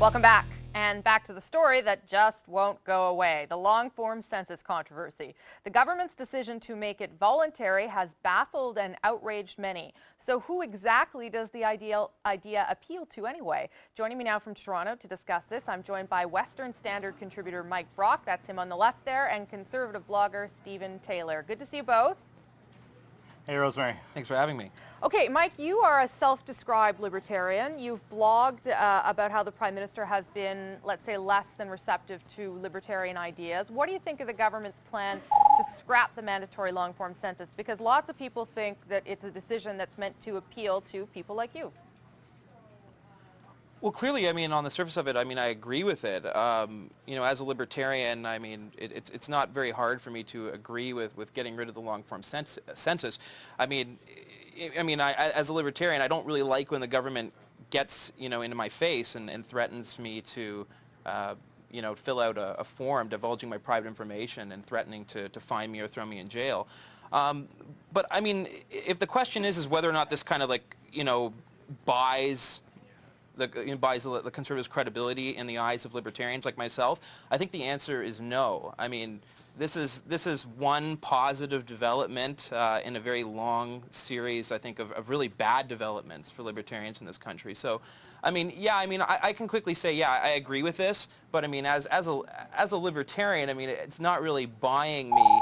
Welcome back. And back to the story that just won't go away, the long-form census controversy. The government's decision to make it voluntary has baffled and outraged many. So who exactly does the idea appeal to anyway? Joining me now from Toronto to discuss this, I'm joined by Western Standard contributor Mike Brock, that's him on the left there, and conservative blogger Stephen Taylor. Good to see you both. Hey, Rosemary. Thanks for having me. Okay, Mike, you are a self-described libertarian. You've blogged about how the Prime Minister has been, let's say, less than receptive to libertarian ideas. What do you think of the government's plan to scrap the mandatory long-form census? Because lots of people think that it's a decision that's meant to appeal to people like you. Well, clearly, I mean, on the surface of it, I mean, I agree with it. You know, as a libertarian, I mean, it's not very hard for me to agree with getting rid of the long-form census. I mean, as a libertarian, I don't really like when the government gets, you know, into my face and threatens me to, you know, fill out a form divulging my private information and threatening to fine me or throw me in jail. But I mean, if the question is whether or not this kind of like, you know, buys the Conservatives' credibility in the eyes of libertarians like myself, I think the answer is no. I mean, this is one positive development in a very long series, I think, of really bad developments for libertarians in this country. So, I mean, yeah, I mean, I can quickly say, yeah, I agree with this, but I mean, as a libertarian, I mean, it's not really buying me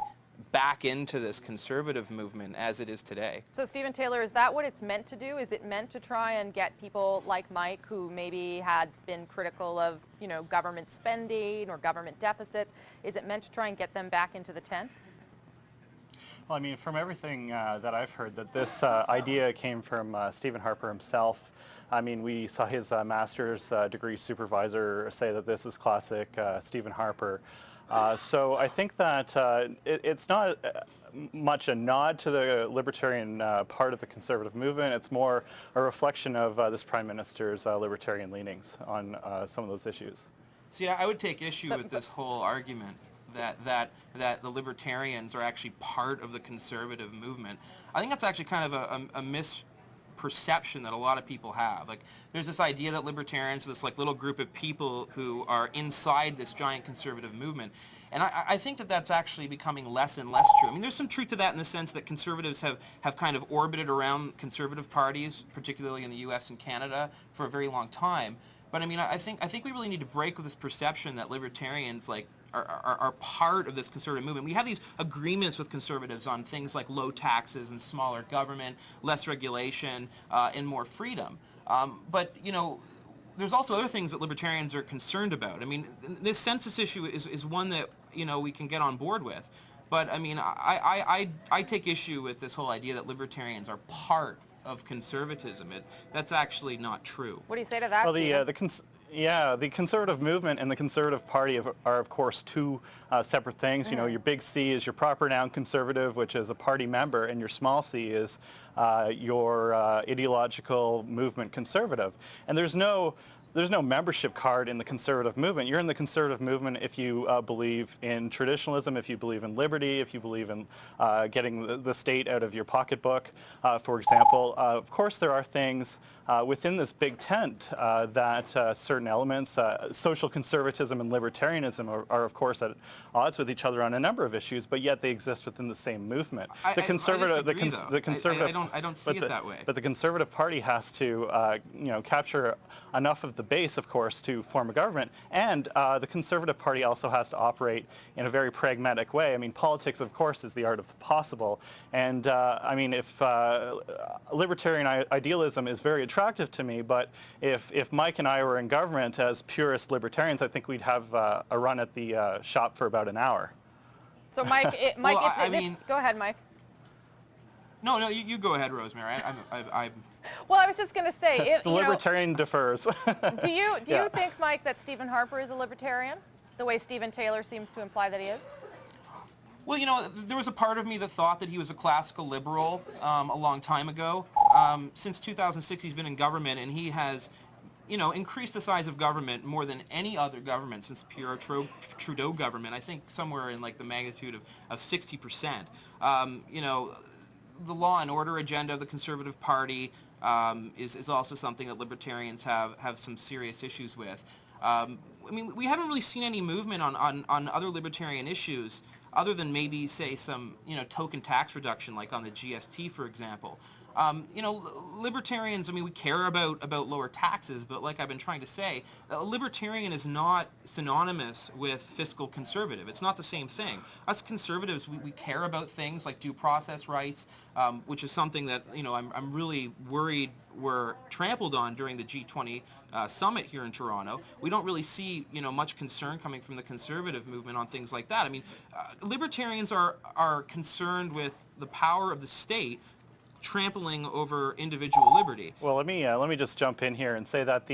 back into this conservative movement as it is today. So Stephen Taylor, is that what it's meant to do? Is it meant to try and get people like Mike, who maybe had been critical of, you know, government spending or government deficits, is it meant to try and get them back into the tent? Well, I mean, from everything that I've heard, that this idea came from Stephen Harper himself. I mean, we saw his master's degree supervisor say that this is classic Stephen Harper. So I think that it's not much a nod to the libertarian part of the conservative movement. It's more a reflection of this Prime Minister's libertarian leanings on some of those issues. See, I would take issue with this whole argument that the libertarians are actually part of the conservative movement. I think that's actually kind of a misperception that a lot of people have. Like, there's this idea that libertarians are this like little group of people who are inside this giant conservative movement. And I think that that's actually becoming less and less true. I mean, there's some truth to that in the sense that conservatives have kind of orbited around conservative parties, particularly in the US and Canada, for a very long time. But I mean, I think we really need to break with this perception that libertarians like are part of this conservative movement. We have these agreements with conservatives on things like low taxes and smaller government, less regulation, and more freedom. But, you know, there's also other things that libertarians are concerned about. I mean, this census issue is one that, you know, we can get on board with. But, I mean, I take issue with this whole idea that libertarians are part of conservatism. That's actually not true. What do you say to that, Well, the Stephen? conservative movement and the Conservative Party are, of course, two separate things. Mm-hmm. You know, your big C is your proper noun conservative, which is a party member, and your small c is your ideological movement conservative. And there's no membership card in the conservative movement. You're in the conservative movement if you believe in traditionalism, if you believe in liberty, if you believe in getting the state out of your pocketbook, for example. Of course, there are things within this big tent that certain elements, social conservatism and libertarianism are of course at odds with each other on a number of issues, but yet they exist within the same movement. I don't see it that way. But the Conservative Party has to, you know, capture enough of the base, of course, to form a government, and the Conservative Party also has to operate in a very pragmatic way. I mean, politics, of course, is the art of the possible, and I mean, if libertarian idealism is very attractive to me, but if Mike and I were in government as purist libertarians, I think we'd have a run at the shop for about an hour. So Mike, go ahead, Mike. No, you go ahead, Rosemary. Well, I was just going to say, the libertarian defers. Do you think, Mike, that Stephen Harper is a libertarian, the way Stephen Taylor seems to imply that he is? Well, you know, there was a part of me that thought that he was a classical liberal a long time ago. Since 2006, he's been in government, and he has, you know, increased the size of government more than any other government since the Pierre Trudeau government. I think somewhere in like the magnitude of 60%. You know, the law and order agenda of the Conservative Party is also something that libertarians have some serious issues with. I mean, we haven't really seen any movement on other libertarian issues other than maybe, say, some, token tax reduction, like on the GST, for example. Libertarians, I mean, we care about lower taxes, but like I've been trying to say, a libertarian is not synonymous with fiscal conservative. It's not the same thing. Us conservatives, we care about things like due process rights, which is something that, I'm really worried were trampled on during the G20 summit here in Toronto. We don't really see, much concern coming from the conservative movement on things like that. I mean, libertarians are concerned with the power of the state trampling over individual liberty. Well, let me just jump in here and say that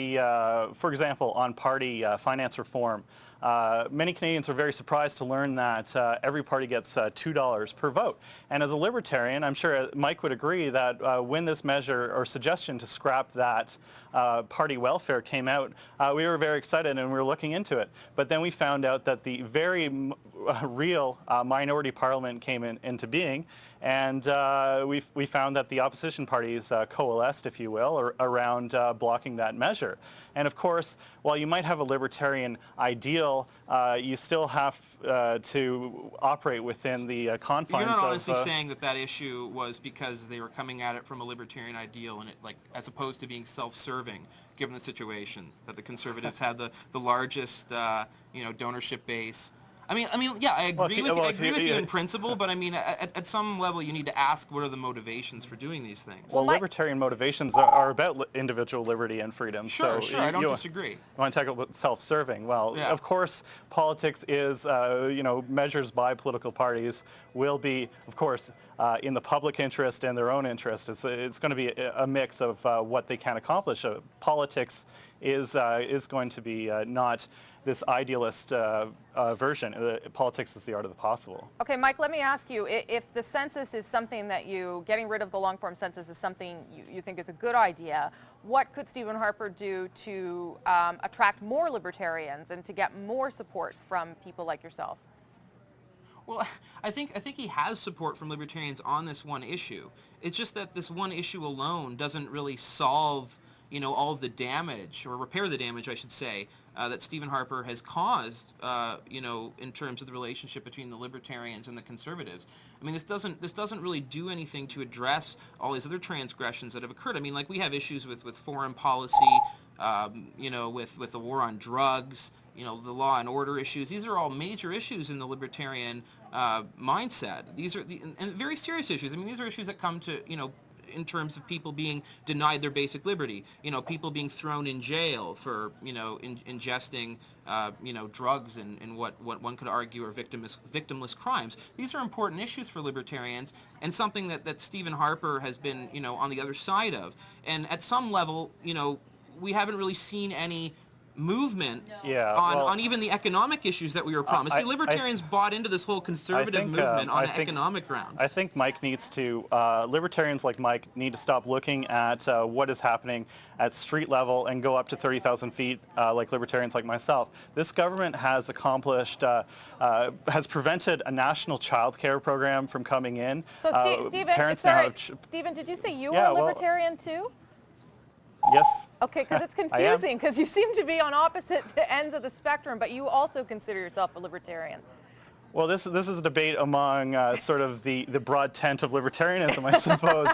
for example, on party finance reform, many Canadians were very surprised to learn that every party gets $2 per vote. And as a libertarian, I'm sure Mike would agree that when this measure or suggestion to scrap that party welfare came out, we were very excited and we were looking into it. But then we found out that the very real minority parliament came into being, and we found that the opposition parties coalesced, if you will, around blocking that measure. And of course, while you might have a libertarian ideal, you still have to operate within the confines of... You're not honestly saying that issue was because they were coming at it from a libertarian ideal, and as opposed to being self-serving, given the situation that the Conservatives had the largest donorship base. I mean, yeah, I agree with you in principle, but I mean, at some level, you need to ask what are the motivations for doing these things. Well, libertarian motivations are about individual liberty and freedom. Sure, so sure, I don't disagree. You want to talk about self-serving? Well, yeah. Of course, politics is, measures by political parties will be, of course, in the public interest and their own interest. It's going to be a mix of what they can accomplish. Politics is going to be not this idealist version. Politics is the art of the possible. Okay, Mike, let me ask you, if the census is something that getting rid of the long-form census is something you think is a good idea, what could Stephen Harper do to attract more libertarians and to get more support from people like yourself? Well, I think he has support from libertarians on this one issue. It's just that this one issue alone doesn't really solve all of the damage, or repair the damage, I should say, that Stephen Harper has caused, in terms of the relationship between the libertarians and the conservatives. I mean, this doesn't really do anything to address all these other transgressions that have occurred. I mean, like, we have issues with foreign policy, with the war on drugs, the law and order issues. These are all major issues in the libertarian mindset. These are and very serious issues. I mean, these are issues that come to, in terms of people being denied their basic liberty, people being thrown in jail for, ingesting, drugs and what one could argue are victimless crimes. These are important issues for libertarians, and something that Stephen Harper has been, on the other side of. And at some level, we haven't really seen any movement on even the economic issues that we were promised. The libertarians bought into this whole conservative movement on economic grounds. I think Mike needs to, libertarians like Mike need to stop looking at what is happening at street level and go up to 30,000 feet like libertarians like myself. This government has accomplished, has prevented a national child care program from coming in. So Stephen, did you say you were a libertarian too? Yes. Okay, because it's confusing, because you seem to be on opposite ends of the spectrum, but you also consider yourself a libertarian. Well, this is a debate among sort of the broad tent of libertarianism, I suppose.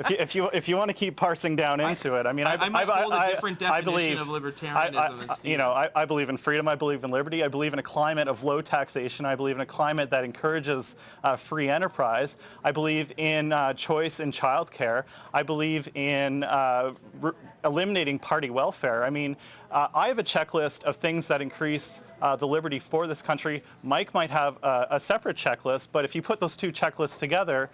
If you want to keep parsing down into it, I mean, I might hold a different definition of libertarianism than Stephen. I believe in freedom. I believe in liberty. I believe in a climate of low taxation. I believe in a climate that encourages free enterprise. I believe in choice in childcare. I believe in eliminating party welfare. I mean, I have a checklist of things that increase the liberty for this country. Mike might have a separate checklist, but if you put those two checklists together,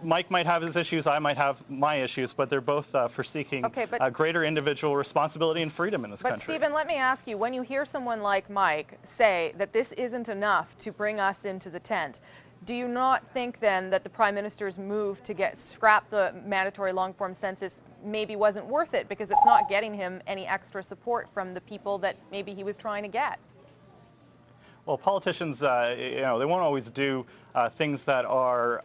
Mike might have his issues, I might have my issues, but they're both for seeking greater individual responsibility and freedom in this country. But Stephen, let me ask you, when you hear someone like Mike say that this isn't enough to bring us into the tent, do you not think then that the Prime Minister's move to scrap the mandatory long-form census maybe wasn't worth it, because it's not getting him any extra support from the people that maybe he was trying to get? Well, politicians, they won't always do things that are,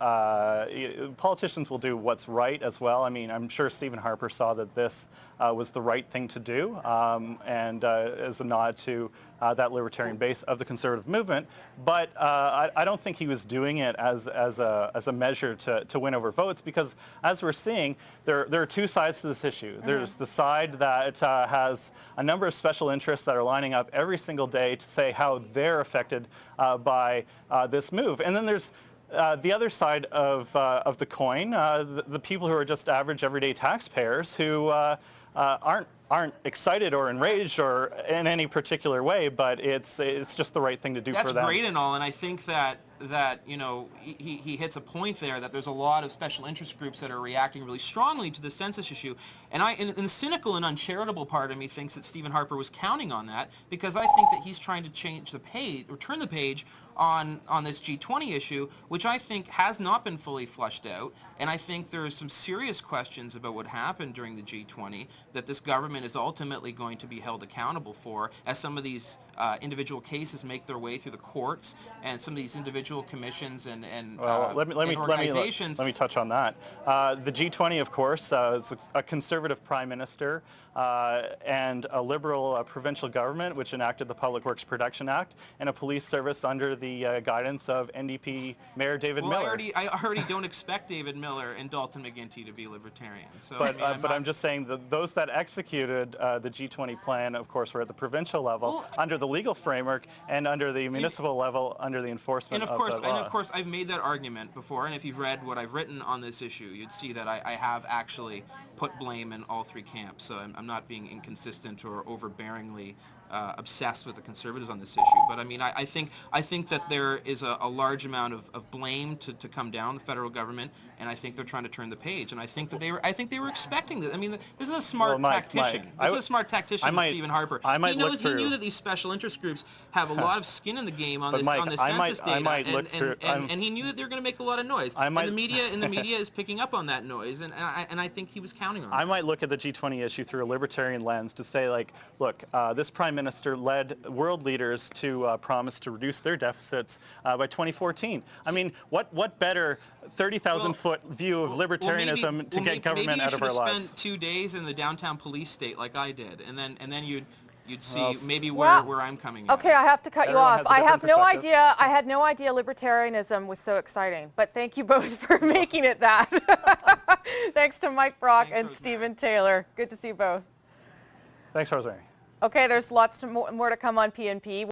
politicians will do what's right as well. I mean, I'm sure Stephen Harper saw that this was the right thing to do, and as a nod to that libertarian base of the conservative movement. But I don't think he was doing it as a measure to win over votes, because as we're seeing, there are two sides to this issue. There's the side that has a number of special interests that are lining up every single day to say how they're affected by this move. And then there's the other side of the coin, the people who are just average everyday taxpayers who aren't excited or enraged or in any particular way, but it's just the right thing to do for them. That's great and all, and I think that you know, he hits a point there that there's a lot of special interest groups that are reacting really strongly to the census issue, and the cynical and uncharitable part of me thinks that Stephen Harper was counting on that, because I think that he's trying to change the page, or turn the page on this G20 issue, which I think has not been fully flushed out, and I think there are some serious questions about what happened during the G20 that this government is ultimately going to be held accountable for, as some of these individual cases make their way through the courts, and some of these individual commissions and organizations. Let me touch on that. The G20, of course, is a conservative prime minister and a liberal provincial government, which enacted the Public Works Production Act, and a police service under the guidance of NDP Mayor David Miller. I already don't expect David Miller and Dalton McGuinty to be libertarian. So, but I'm just saying that those that executed the G20 plan, of course, were at the provincial level, under the legal framework, and under the municipal level, under the enforcement of the law. And of course, I've made that argument before, and if you've read what I've written on this issue, you'd see that I have actually put blame in all three camps. So I'm not being inconsistent or overbearingly obsessed with the Conservatives on this issue. But I mean, I think that there is a large amount of blame to come down the federal government, and I think they're trying to turn the page. And I think that they were expecting this. I mean, this is a smart tactician. This is a smart tactician, Stephen Harper. He knew that these special interest groups have a lot of skin in the game on this census data, and he knew that they're going to make a lot of noise. And the media is picking up on that noise, and I think he was counting on it. I might look at the G20 issue through a libertarian lens to say, like, look, this Prime Minister led world leaders to promise to reduce their deficits by 2014. I mean, what better 30,000-foot view of libertarianism to get government out of our lives? Maybe you should have spent 2 days in the downtown police state like I did, and then you'd see maybe where I'm coming in. Okay, I have to cut you off. I had no idea libertarianism was so exciting, but thank you both for making it that. Thanks to Mike Brock and Stephen Taylor. Good to see you both. Thanks, Rosemary. Okay, there's lots more to come on PNP.